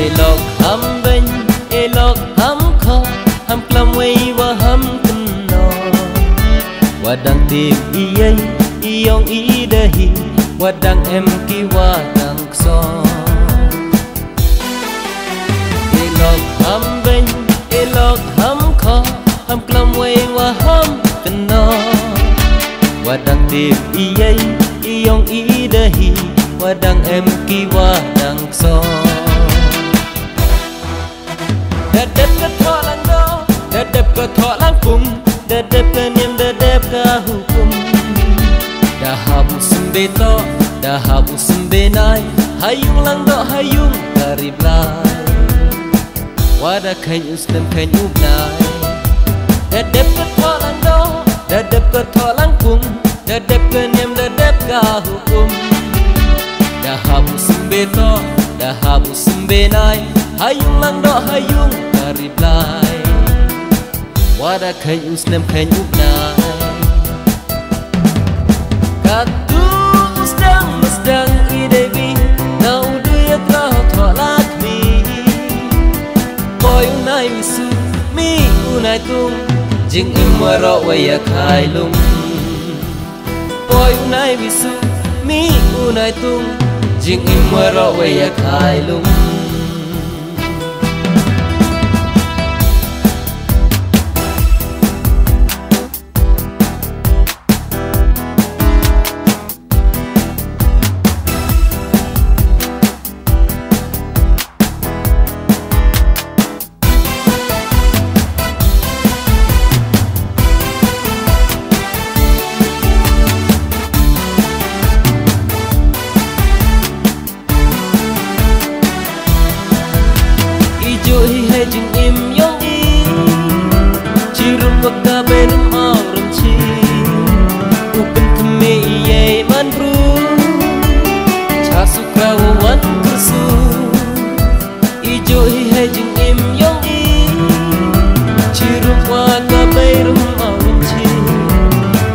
elok ham ben elok ham kho ham klam wei wa ham kno wadang tim iyai iyong idahi wadang em ki wadang so elok ham ben elok ham kho ham klam wei wa ham kno wadang tim iyai iyong idahi wadang em ki wadang so dadep ke thọ lang do dadep ke thọ lang kum dadep ke niam dadep ke hukum dahab sembe to dahab sembe nai hayung lang do hayung karib lai wada kain ustem kain ubnai dadep ke thọ lang do dadep ke thọ lang kum dadep ke niam dadep ke hukum dahab sembe to dahab sembe nai hayung lang do hayung karib lai wada kain usnem kain ubnai katu musdang idebi na udu ya kau tolak mi boy unai wisu mi unai tung jing imwaro waya kai lum boy unai wisu mi unai tung jing imwaro waya kai lum jing im yong i chirum wakka benum aurum chi upen keme ye man bru chasu krawan kursu ijo hi jing im yong i chirum wakka benum aurum chi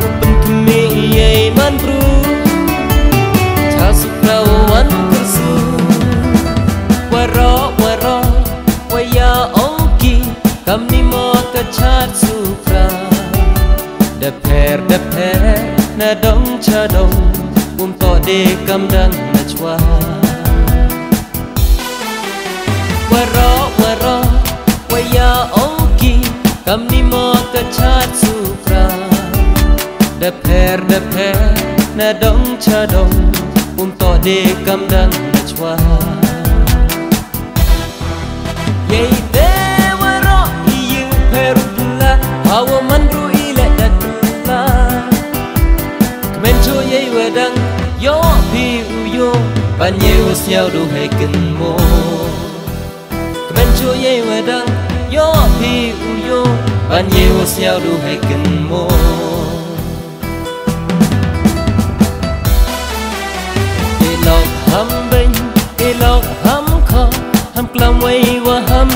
upen keme ye man bru chasu krawan kursu waro waro ya ongki kami mau kecat sukra deper na dong chadong to de kam dang na chwa waro ya ongki kami mau kecat sukra deper na dong chadong to de kam dang na chwa yei dewaro iyu perutla hawa manru ile datla kemencho yei wedang yo pi uyo banye wasnyau du heken mo kemencho yei wedang yo pi uyo banye wasnyau du heken mo elok ham ben elok ham kho ham klam wei wa ham